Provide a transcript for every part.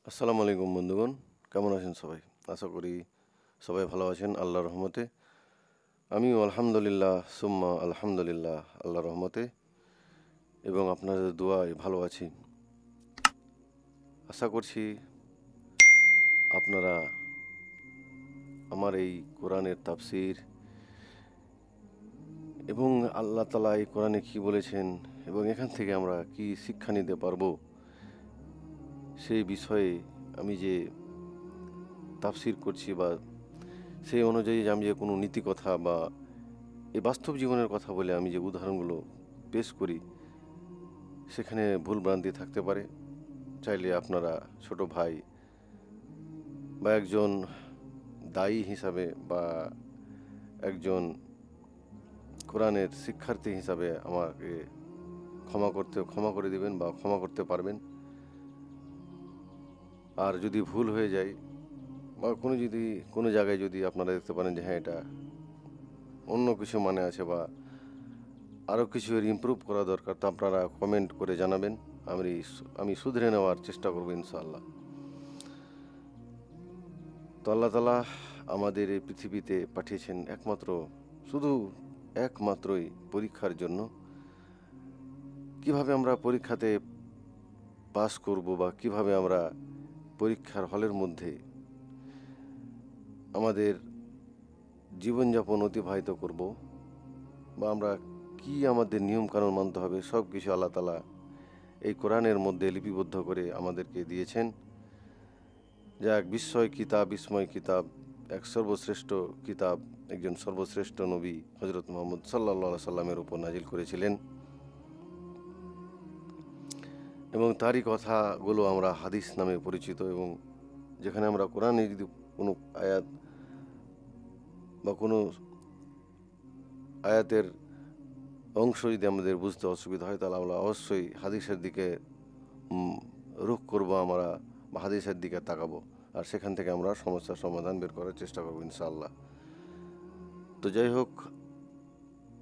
আসসালামু আলাইকুম বন্ধুগণ, কেমন আছেন সবাই? আশা করি সবাই ভালো আছেন আল্লাহর রহমতে। আমিও আলহামদুলিল্লাহ সুম্মা আলহামদুলিল্লাহ আল্লাহর রহমতে এবং আপনাদের দোয়ায় ভালো আছি। আশা করছি আপনারা আমার এই কোরআনের তাফসির এবং আল্লাহ তাআলা এই কোরআনে কী বলেছেন এবং এখান থেকে আমরা কি শিক্ষা নিতে পারবো সেই বিষয়ে আমি যে তাফসির করছি বা সেই অনুযায়ী যে আমি যে কোনো নীতি কথা বা এই বাস্তব জীবনের কথা বলে আমি যে উদাহরণগুলো পেশ করি সেখানে ভুলভ্রান্তি থাকতে পারে। চাইলে আপনারা ছোট ভাই বা একজন দায়ী হিসাবে বা একজন কোরআনের শিক্ষার্থী হিসাবে আমাকে ক্ষমা করে দিবেন বা ক্ষমা করতে পারবেন। আর যদি ভুল হয়ে যায় বা কোনো জায়গায় যদি আপনারা দেখতে পারেন যে হ্যাঁ এটা অন্য কিছু মানে আছে বা আরও কিছু এর ইমপ্রুভ করা দরকার, তো আপনারা কমেন্ট করে জানাবেন। আমি শুধরে নেওয়ার চেষ্টা করবো ইনশাআল্লাহ। তো আল্লাহ তাআলা আমাদের এই পৃথিবীতে পাঠিয়েছেন একমাত্রই পরীক্ষার জন্য। কিভাবে আমরা পরীক্ষাতে পাস করব বা কিভাবে আমরা পরীক্ষার হলের মধ্যে আমাদের জীবনযাপন অতিবাহিত করব বা আমরা কি আমাদের নিয়মকানুন মানতে হবে, সব কিছু আল্লাহ তাআলা এই কোরআনের মধ্যে লিপিবদ্ধ করে আমাদেরকে দিয়েছেন। যা এক বিস্ময় কিতাব, এক সর্বশ্রেষ্ঠ কিতাব, একজন সর্বশ্রেষ্ঠ নবী হজরত মুহাম্মদ সাল্লাল্লাহু আলাইহি সাল্লামের উপর নাজিল করেছিলেন এবং তারই কথাগুলো আমরা হাদিস নামে পরিচিত। এবং যেখানে আমরা কোরআনে যদি কোনো আয়াত বা কোনো আয়াতের অংশ যদি আমাদের বুঝতে অসুবিধা হয়, তাহলে আমরা অবশ্যই হাদিসের দিকে রুখ করব আমরা বা হাদিসের দিকে তাকাবো, আর সেখান থেকে আমরা সমস্যার সমাধান বের করার চেষ্টা করবো ইনশাআল্লাহ। তো যাই হোক,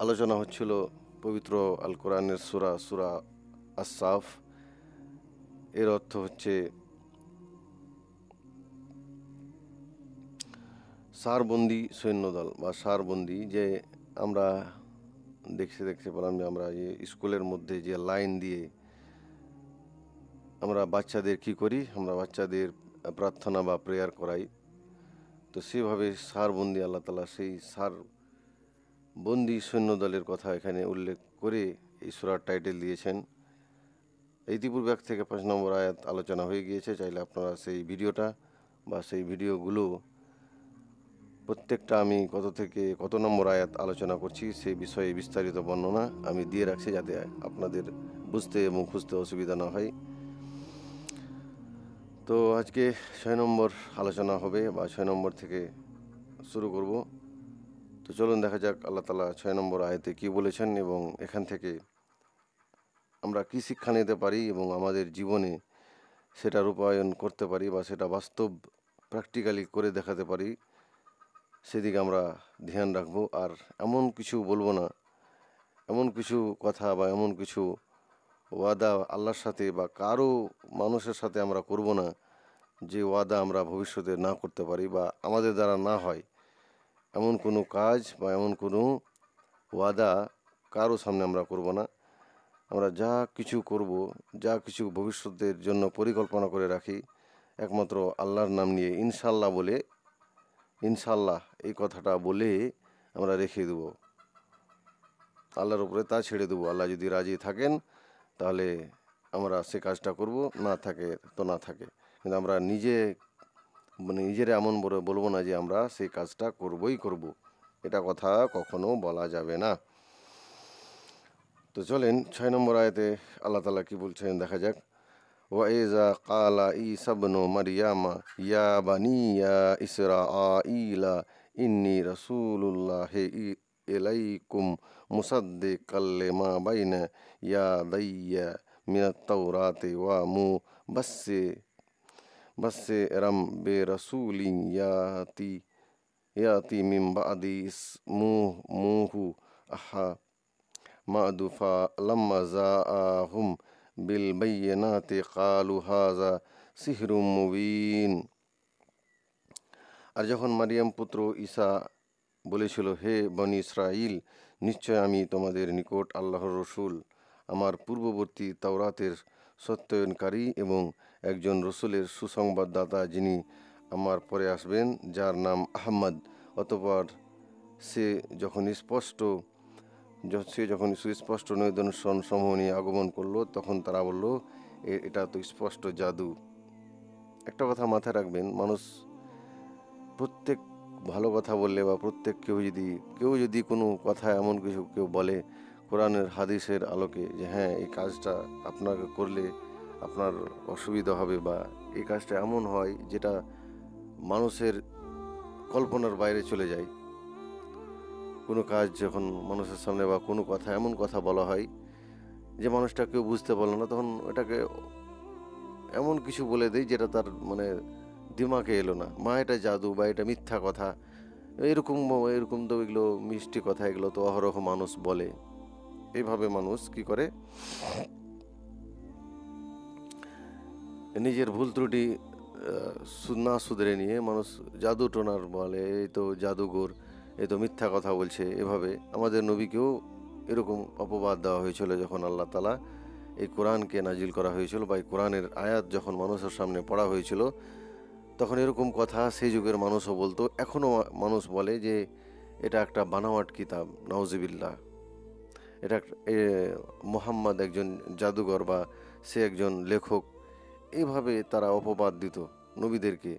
আলোচনা হচ্ছিল পবিত্র আল কোরআনের সূরা আস-সাফ। এর অর্থ হচ্ছে সারবন্দি সৈন্যদল বা সারবন্দি। যে আমরা দেখতে পেলাম যে আমরা যে স্কুলের মধ্যে যে লাইন দিয়ে আমরা বাচ্চাদের কি করি, আমরা বাচ্চাদের প্রার্থনা বা প্রেয়ার করাই। তো সেভাবে সারবন্দি আল্লাহ তাআলা সেই সারবন্দি সৈন্যদলের কথা এখানে উল্লেখ করে এই সূরার টাইটেল দিয়েছেন। ইতিপূর্বে 1 থেকে 5 নম্বর আয়াত আলোচনা হয়ে গিয়েছে। চাইলে আপনারা সেই ভিডিওটা বা সেই ভিডিওগুলো প্রত্যেকটা আমি কত থেকে কত নম্বর আয়াত আলোচনা করছি সেই বিষয়ে বিস্তারিত বর্ণনা আমি দিয়ে রাখছি, যাতে আপনাদের বুঝতে এবং খুঁজতে অসুবিধা না হয়। তো আজকে 6 নম্বর আলোচনা হবে বা 6 নম্বর থেকে শুরু করব। তো চলুন দেখা যাক আল্লাহ তাআলা 6 নম্বর আয়াতে কী বলেছেন এবং এখান থেকে আমরা কী শিক্ষা নিতে পারি এবং আমাদের জীবনে সেটা রূপায়ণ করতে পারি বা সেটা বাস্তব প্র্যাকটিক্যালি করে দেখাতে পারি, সেদিকে আমরা ধ্যান রাখবো। আর এমন কিছু বলবো না, এমন কিছু কথা বা এমন কিছু ওয়াদা আল্লাহর সাথে বা কারো মানুষের সাথে আমরা করব না যে ওয়াদা আমরা ভবিষ্যতে না করতে পারি বা আমাদের দ্বারা না হয়। এমন কোনো কাজ বা এমন কোনো ওয়াদা কারো সামনে আমরা করব না। আমরা যা কিছু করব, যা কিছু ভবিষ্যতের জন্য পরিকল্পনা করে রাখি, একমাত্র আল্লাহর নাম নিয়ে ইনশাল্লাহ এই কথাটা বলে আমরা রেখে দেব, আল্লাহর উপরে তা ছেড়ে দেবো। আল্লাহ যদি রাজি থাকেন তাহলে আমরা সে কাজটা করব, না থাকে তো না থাকে। কিন্তু আমরা নিজেরা এমন বলবো না যে আমরা সেই কাজটা করবই করব, এটা কথা কখনো বলা যাবে না। তো চলেন 6 নম্বর আয়াতে আল্লাহ তাআলা কি বলছেন দেখা যাক। ওয়াইজা কালা ঈসা ইবনু মারইয়ামা ইয়া বানিয়া ইসরাঈলা ইন্নী রাসূলুল্লাহি ইলাইকুম মুসাদ্দিকাল লিমা বাইনা ইয়াদাইয়া মিনাত তাওরাতি ওয়া মুবাশশিরাম বিরাসূলিন ইয়াতি মিন বাদি ইসমুহু أحمد فلما جاءهم بالبينات قالوا هذا সিহরুম মুবিন। আর যখন মারিয়াম পুত্র ঈসা বলেছিল, হে বনি ইসরাইল, নিশ্চয় আমি তোমাদের নিকট আল্লাহর রসূল, আমার পূর্ববর্তী তাওরাতের সত্যায়নকারী এবং একজন রসূলের সুসংবাদদাতা, যিনি আমার পরে আসবেন, যার নাম আহমদ। অতঃপর সে যখন সুস্পষ্ট নিদর্শন সমূহ নিয়ে আগমন করলো, তখন তারা বলল, এটা তো স্পষ্ট জাদু। একটা কথা মাথায় রাখবেন, মানুষ প্রত্যেক ভালো কথা বললে বা প্রত্যেক কেউ যদি কোনো কথা এমন কিছু কেউ বলে কোরআনের হাদিসের আলোকে, যে হ্যাঁ এই কাজটা আপনাকে করলে আপনার অসুবিধা হবে, বা এই কাজটা এমন হয় যেটা মানুষের কল্পনার বাইরে চলে যায়, কোনো কাজ যখন মানুষের সামনে বা কোনো কথা এমন কথা বলা হয় যে মানুষটা কেউ বুঝতে পারলো না, তখন এটাকে এমন কিছু বলে দেয় যেটা তার মানে দিমাগে এলো না, মা এটা জাদু বা এটা মিথ্যা কথা, এরকম এরকম তো এগুলো মিষ্টি কথা, এগুলো তো অহরহ মানুষ বলে। এইভাবে মানুষ কি করে, নিজের ভুল ত্রুটি না শুধরে নিয়ে মানুষ জাদু টোনার বলে, এই তো জাদুঘর, এই তো মিথ্যা কথা বলছে। এভাবে আমাদের নবীকেও এরকম অপবাদ দেওয়া হয়েছিল যখন আল্লাহ তাআলা এই কোরআনকে নাজিল করা হয়েছিল, বা এই কোরআনের আয়াত যখন মানুষের সামনে পড়া হয়েছিল, তখন এরকম কথা সেই যুগের মানুষও বলতো, এখনও মানুষ বলে যে এটা একটা বানাওয়াট কিতাব, নাউজিবিল্লাহ, এটা মোহাম্মদ একজন জাদুঘর বা সে একজন লেখক। এইভাবে তারা অপবাদ দিত নবীদেরকে।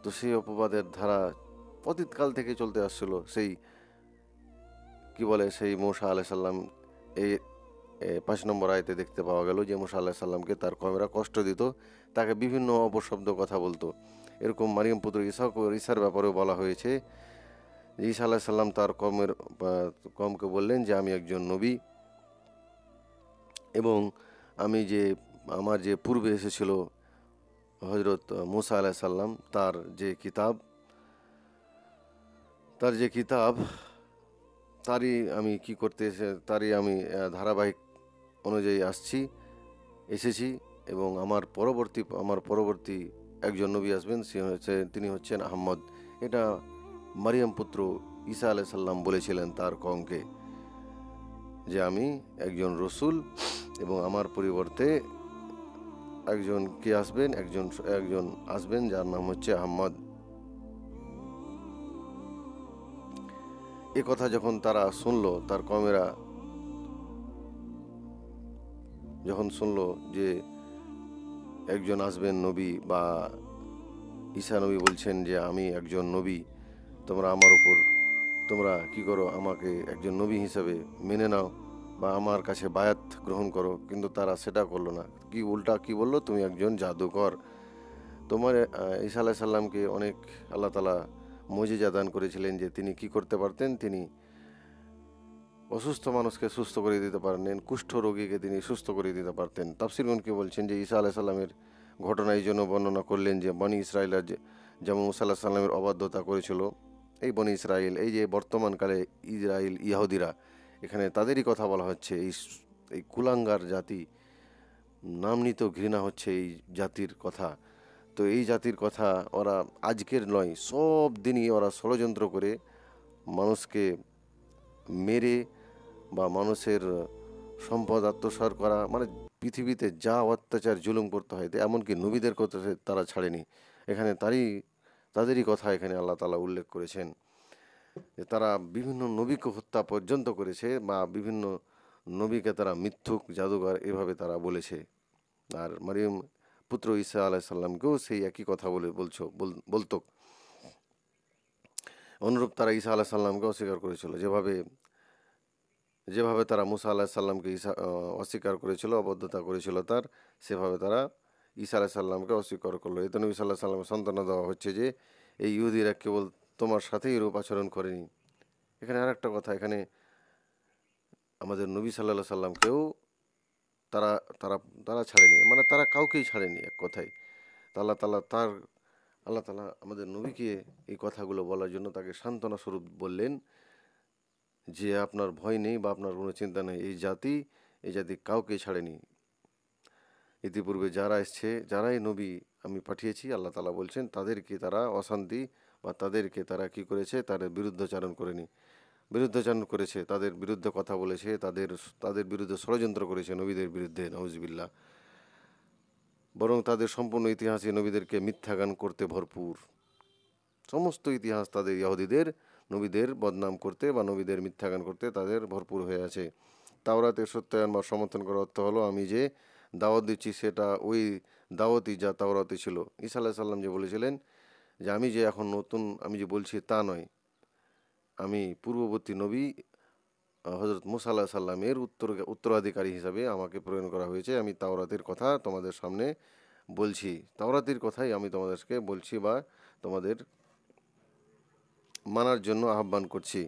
তো সেই অপবাদের ধারা অতীতকাল থেকে চলতে আসছিল। সেই সেই মূসা আলাইহিস সালাম, এই 5 নম্বর আয়াতে দেখতে পাওয়া গেল যে মূসা আলাইহিস সালামকে তার কওমেরা কষ্ট দিত, তাকে বিভিন্ন অপশব্দ কথা বলতো। এরকম মারিয়াম পুত্র ঈসার ব্যাপারেও বলা হয়েছে যে ঈসা আলাইহিস সালাম তার কওমকে বললেন যে আমি একজন নবী, এবং আমি আমার যে পূর্বে এসেছিল হজরত মুসা আলাইহিস সালাম, তার যে কিতাব তারই আমি ধারাবাহিক অনুযায়ী এসেছি, এবং আমার পরবর্তী একজন নবী আসবেন, তিনি হচ্ছেন আহমদ। এটা মারিয়াম পুত্র ঈসা আলাইহিস সালাম বলেছিলেন তার কওমকে, যে আমি একজন রসূল এবং আমার পরিবর্তে একজন আসবেন যার নাম হচ্ছে আহমদ। এ কথা যখন তারা শুনলো, তার কওমেরা যখন শুনলো যে একজন আসবেন নবী, বা ঈসা নবী বলছেন যে আমি একজন নবী, তোমরা কি করো, আমাকে একজন নবী হিসেবে মেনে নাও বা আমার কাছে বায়াত গ্রহণ করো, কিন্তু তারা সেটা করলো না। উল্টা কি বললো, তুমি একজন জাদুকর। ঈসা আলাইহিস সালামকে অনেক আল্লাহ তাআলা মুজিজা দান করেছিলেন, যে তিনি কি করতে পারতেন, তিনি অসুস্থ মানুষকে সুস্থ করে দিতে পারতেন, কুষ্ঠ রোগীকে তিনি সুস্থ করে দিতে পারতেন। তাফসীরগণ কি বলছেন যে ঈসা আলাইহিস সালামের ঘটনা এই জন্য বর্ণনা করলেন যে বনি ইসরায়েলরা যেমন মুসা আলাইহিস সালামের অবাধ্যতা করেছিল, এই বনি ইসরায়েল, এই যে বর্তমানকালে ইহুদিরা, এখানে তাদেরই কথা বলা হচ্ছে। এই কুলাঙ্গার জাতি, নাম নিতেও ঘৃণা হচ্ছে এই জাতির কথা। তো এই জাতির কথা ওরা আজকের নয়, সব দিনই ওরা ষড়যন্ত্র করে মানুষকে মেরে বা মানুষের সম্পদ আত্মসাৎ করা, মানে পৃথিবীতে যা অত্যাচার জুলুম করতে হয়, এমনকি নবীদের কথা তারা ছাড়েনি। এখানে তাদেরই কথা এখানে আল্লাহ তাআলা উল্লেখ করেছেন, যে তারা বিভিন্ন নবীকে হত্যা পর্যন্ত করেছে, বা বিভিন্ন নবীকে তারা মিথ্যুক, জাদুঘর এভাবে তারা বলেছে। আর মারিয়াম পুত্র ঈসা আলাইহিস সালামকেও সেই একই কথা বলতো। অনুরূপ তারা ঈসা আলাইহিস সালামকে অস্বীকার করেছিল, যেভাবে তারা মুসা আলাহিসাল্লামকে অস্বীকার করেছিল, অবদ্ধতা করেছিল তার, সেভাবে তারা ঈসা আলাহিসাল্লামকে অস্বীকার করলো। এতে নবী সাল্লাহ সাল্লামের সান্ত্বনা দেওয়া হচ্ছে যে এই ইহুদিরা কেবল তোমার সাথেই এরূপ আচরণ করেনি। এখানে আর একটা কথা, এখানে আমাদের নবী সাল্লাহ সাল্লামকেও তারা তারা তারা ছাড়েনি, মানে তারা কাউকেই ছাড়েনি এক কথায়। আল্লাহ তাআলা আমাদের নবীকে এই কথাগুলো বলার জন্য তাকে সান্ত্বনা স্বরূপ বললেন যে আপনার ভয় নেই বা আপনার কোনো চিন্তা নেই, এই জাতি কাউকে ছাড়েনি। ইতিপূর্বে যারা এসছে, যারাই নবী আমি পাঠিয়েছি, আল্লাহ তাআলা বলছেন, তাদেরকে তারা অশান্তি বা তাদেরকে তারা কি করেছে, তাদের বিরুদ্ধাচারণ করেছে, তাদের বিরুদ্ধে কথা বলেছে, তাদের বিরুদ্ধে ষড়যন্ত্র করেছে, নবীদের বিরুদ্ধে, নাউজুবিল্লাহ। বরং তাদের সম্পূর্ণ ইতিহাসে নবীদেরকে মিথ্যাগান করতে ভরপুর। সমস্ত ইতিহাস তাদের ইহুদিদের নবীদের বদনাম করতে বা নবীদের মিথ্যাগান করতে তাদের ভরপুর হয়ে আছে। তাওরাতের সত্যায়ন বা সমর্থন করার অর্থ হলো, আমি যে দাওয়াত দিচ্ছি সেটা ওই দাওয়াতই যা তাওরাতে ছিল। ঈসা আলাইহিস সালাম যে বলেছিলেন যে আমি যে এখন নতুন আমি যে বলছি তা নয়, আমি পূর্ববর্তী নবী হজরত মুসা আলাইহিস সালামের উত্তরাধিকারী হিসাবে আমাকে প্রেরণ করা হয়েছে। আমি তাওরাতের কথা তোমাদের সামনে বলছি, তাওরাতের কথাই আমি তোমাদেরকে বলছি বা তোমাদের মানার জন্য আহ্বান করছি।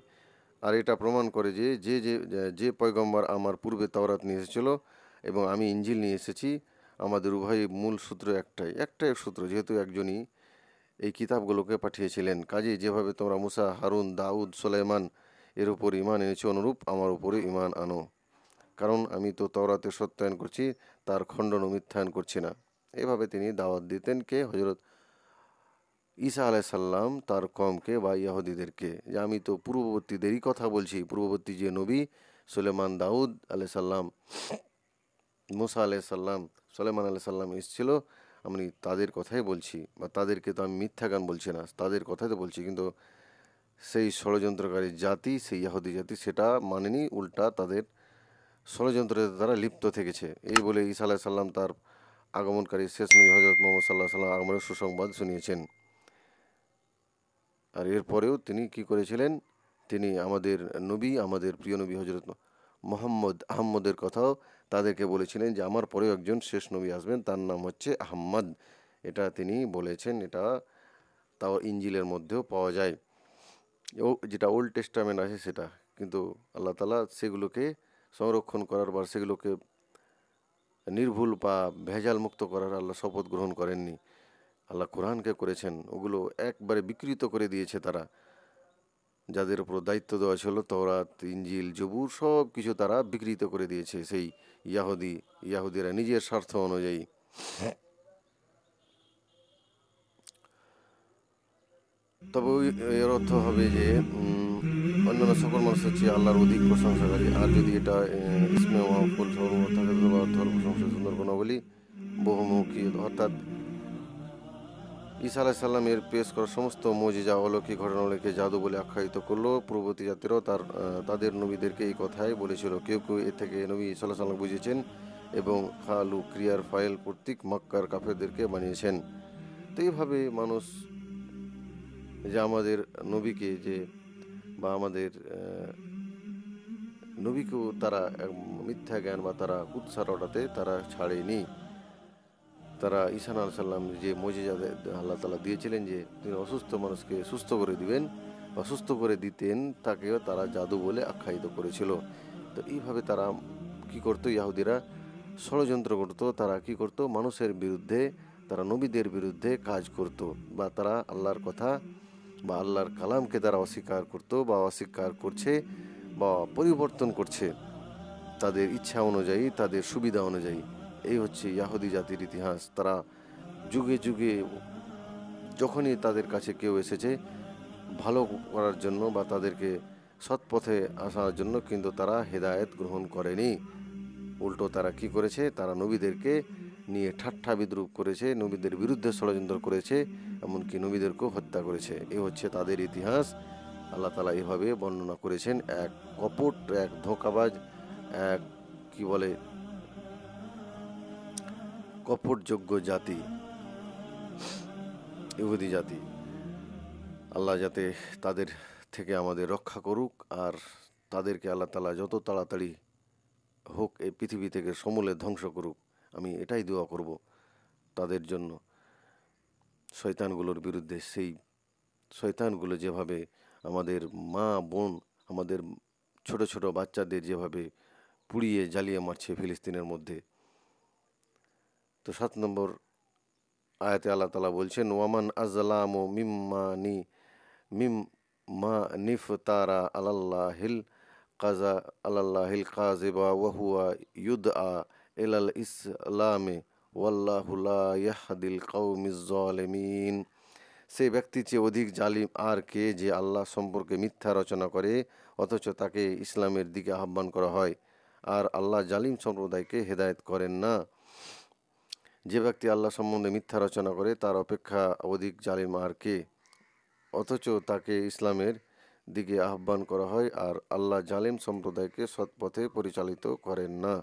আর এটা প্রমাণ করে যে যে যে যে পয়গম্বর আমার পূর্বে তাওরাত নিয়ে এসেছিল এবং আমি ইঞ্জিল নিয়ে এসেছি, আমাদের উভয় মূল সূত্র একটাই সূত্র, যেহেতু একজনই এই কিতাবগুলোকে পাঠিয়েছিলেন। কাজেই যেভাবে তোমরা মুসা, হারুন, দাউদ, সুলাইমান এর উপর ঈমান এনেছো, অনুরূপ আমার উপরে ঈমান আনো, কারণ আমি তো তাওরাতের সত্যায়ন করছি, তার খণ্ডন ও মিথ্যায়ন করছি না। এভাবে তিনি দাওয়াত দিতেন কে, হজরত ঈসা আলাইহিস সালাম তার কওমকে বা ইহুদিদেরকে, যে আমি তো পূর্ববর্তীদেরই কথা বলছি, পূর্ববর্তী যে নবী সুলেমান, দাউদ আলাইহিস সালাম, মুসা আলাইহিস সালাম, সুলাইমান আলাইহিস সালাম এসেছিল, আমি তাদের কথাই বলছি, বা তাদেরকে তো আমি মিথ্যা গান বলছি না, তাদের কথাই তো বলছি। কিন্তু সেই ষড়যন্ত্রকারী জাতি, সেই ইহুদি জাতি সেটা মানেনি, উল্টা তাদের ষড়যন্ত্রের দ্বারা লিপ্ত থেকেছে। এই বলে ঈসা আলাইহিস সালাম তার আগমনকারী শেষ নবী হজরত মুহাম্মদ সাল্লাল্লাহু আলাইহি সাল্লাম আগমনের সুসংবাদ শুনিয়েছেন। আর এরপরেও তিনি কি করেছিলেন, তিনি আমাদের নবী, আমাদের প্রিয় নবী হজরত আহম্মদের কথাও তাদেরকে বলেছিলেন যে আমার পরেও একজন শেষ নবী আসবেন, তার নাম হচ্ছে আহম্মদ। এটা তিনি বলেছেন, এটা তাও ইঞ্জিলের মধ্যেও পাওয়া যায়, যেটা ওল্ড টেস্টামেন্ট আছে সেটা। কিন্তু আল্লাহ তাআলা সেগুলোকে সংরক্ষণ করার বা সেগুলোকে নির্ভুল বা ভেজাল মুক্ত করার আল্লাহ শপথ গ্রহণ করেননি। আল্লাহ কোরআনকে করেছেন, ওগুলো একবারে বিকৃত করে দিয়েছে তারা। যাদের উপর দায়িত্ব দেওয়া ছিল, তওরাত, ইঞ্জিল, জবুর সব কিছু তারা বিকৃত করে দিয়েছে সেই ইয়াহুদিরা নিজের স্বার্থ অনুযায়ী। তবে এর অর্থ হবে যে অন্যান্য সকল মানুষের চেয়ে আল্লাহর অধিক প্রশংসাকারী। আর যদি এটা ইসমে মাহফুল সর্বমত থাকে, তবে অর্থ হল প্রশংসা, সুন্দর গুণাবলী, বহুমুখী। অর্থাৎ ঈসা আলাইহিস সালামের পেশ করা সমস্ত মুজিজা, অলৌকিক ঘটনাগুলোকে জাদু বলে আখ্যায়িত করলো। পূর্ববর্তী জাতিরাও তাদের নবীদেরকে এই কথাই বলেছিল। কেউ কেউ এ থেকে নবী সাল্লাল্লাহু আলাইহি ওয়াসাল্লাম বুঝেছেন এবং খালু ক্রিয়ার ফাইল কর্তৃক মক্কার কাফেরদেরকে বানিয়েছেন। তো এইভাবে মানুষ যে আমাদের নবীকে যে বা আমাদের নবীকেও তারা মিথ্যা জ্ঞান বা তারা কুৎসা রটাতে তারা ছাড়েনি। তারা ঈসা আলাইহিস সালাম যে মুজিজা আল্লাহ তাআলা দিয়েছিলেন, যে তিনি অসুস্থ মানুষকে সুস্থ করে দিবেন বা সুস্থ করে দিতেন, তাকেও তারা জাদু বলে আখ্যায়িত করেছিল। তো এইভাবে তারা কি করতো, ইহুদিরা ষড়যন্ত্র করতো, তারা কি করতো, মানুষের বিরুদ্ধে, তারা নবীদের বিরুদ্ধে কাজ করত, বা তারা আল্লাহর কথা বা আল্লাহর কালামকে তারা অস্বীকার করত বা অস্বীকার করছে বা পরিবর্তন করছে তাদের ইচ্ছা অনুযায়ী, তাদের সুবিধা অনুযায়ী। এই হচ্ছে ইয়াহুদি জাতির ইতিহাস। তারা যুগে যুগে যখনই তাদের কাছে কেউ এসেছে ভালো করার জন্য বা তাদেরকে সৎ পথে আসার জন্য, কিন্তু তারা হেদায়েত গ্রহণ করেনি। উল্টো তারা কি করেছে, তারা নবীদেরকে নিয়ে ঠাট্টা বিদ্রুপ করেছে, নবীদের বিরুদ্ধে ষড়যন্ত্র করেছে, এমনকি নবীদেরকেও হত্যা করেছে। এই হচ্ছে তাদের ইতিহাস। আল্লাহ তাআলা এভাবে বর্ণনা করেছেন, এক কপট, এক ধোঁকাবাজ, এক কি বলে কপটযোগ্য জাতি, ইহুদি জাতি। আল্লাহ যাতে তাদের থেকে আমাদের রক্ষা করুক, আর তাদেরকে আল্লাহ তাআলা যত তাড়াতাড়ি হোক এই পৃথিবী থেকে সমূলে ধ্বংস করুক। আমি এটাই দোয়া করব তাদের জন্য, শয়তানগুলোর বিরুদ্ধে। সেই শয়তানগুলো যেভাবে আমাদের মা বোন, আমাদের ছোট ছোট বাচ্চাদের যেভাবে পুড়িয়ে জ্বালিয়ে মারছে ফিলিস্তিনের মধ্যে। তো 7 নম্বর আয়াতে আল্লাহ তাআলা বলছেন, ওয়ামান আযলামু মিম্মা নিফতারা আলাল্লাহিল কাযিবা ওয়া হুয়া ইউদআ ইলাল ইসলামে ওয়াল্লাহু লা ইয়াহদিল কওমিজ জালিমিন। সেই ব্যক্তির চেয়ে অধিক জালিম আর কে, যে আল্লাহ সম্পর্কে মিথ্যা রচনা করে অথচ তাকে ইসলামের দিকে আহ্বান করা হয়, আর আল্লাহ জালিম সম্প্রদায়কে হেদায়েত করেন না। যে ব্যক্তি আল্লাহ সম্বন্ধে মিথ্যা রচনা করে তার অপেক্ষা অধিক জালিম আর কে, অথচ তাকে ইসলামের দিকে আহ্বান করা হয়, আর আল্লাহ জালিম সম্প্রদায়কে সৎপথে পরিচালিত করেন না।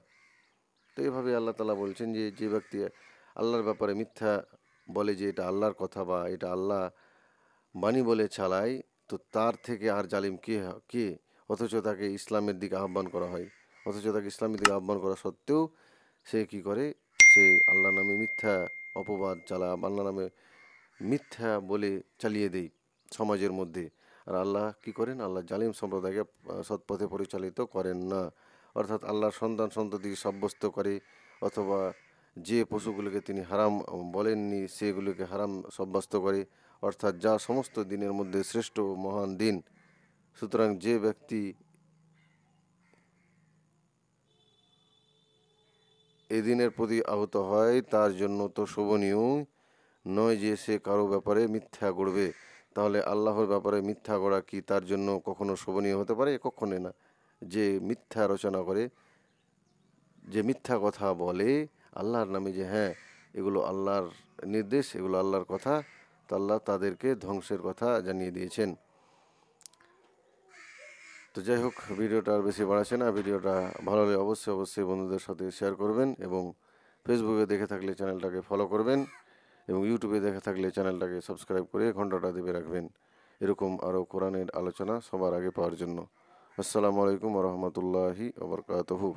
তো এভাবে আল্লাহ তাআলা বলছেন যে যে ব্যক্তি আল্লাহর ব্যাপারে মিথ্যা বলে যে এটা আল্লাহর কথা বা এটা আল্লাহ বাণী বলে চালায়, তো তার থেকে আর জালিম কে, অথচ তাকে ইসলামের দিকে আহ্বান করা হয়, অথচ তাকে ইসলামের দিকে আহ্বান করা সত্ত্বেও সে কি করে, সে আল্লাহ নামে মিথ্যা অপবাদ চালায়, আল্লাহ নামে মিথ্যা বলে চালিয়ে দেয় সমাজের মধ্যে। আর আল্লাহ কি করেন, আল্লাহ জালিম সম্প্রদায়কে সৎপথে পরিচালিত করেন না। অর্থাৎ আল্লাহর সন্তান সন্ততি সাব্যস্ত করে, অথবা যে পশুগুলোকে তিনি হারাম বলেননি সেগুলোকে হারাম সাব্যস্ত করে, অর্থাৎ যা সমস্ত দিনের মধ্যে শ্রেষ্ঠ ও মহান দিন। সুতরাং যে ব্যক্তি এ দিনের প্রতি আহত হয় তার জন্য তো শোভনীয় নয় যে সে কারো ব্যাপারে মিথ্যা গড়বে। তাহলে আল্লাহর ব্যাপারে মিথ্যা গড়া কি তার জন্য কখনো শোভনীয় হতে পারে? কখনোই না। যে মিথ্যা রচনা করে, যে মিথ্যা কথা বলে আল্লাহর নামে, যে হ্যাঁ এগুলো আল্লাহর নির্দেশ, এগুলো আল্লাহর কথা, তো আল্লাহ তাদেরকে ধ্বংসের কথা জানিয়ে দিয়েছেন। তো যাই হোক, ভিডিওটা আর বেশি বাড়াচ্ছে না। ভিডিওটা ভালো লাগলে অবশ্যই বন্ধুদের সাথে শেয়ার করবেন, এবং ফেসবুকে দেখে থাকলে চ্যানেলটাকে ফলো করবেন, এবং ইউটিউবে দেখে থাকলে চ্যানেলটাকে সাবস্ক্রাইব করে ঘন্টাটা দেবে রাখবেন, এরকম আরও কোরআনের আলোচনা সবার আগে পাওয়ার জন্য। আসসালামু আলাইকুম ওয়া রাহমাতুল্লাহি ওয়া বারাকাতুহু।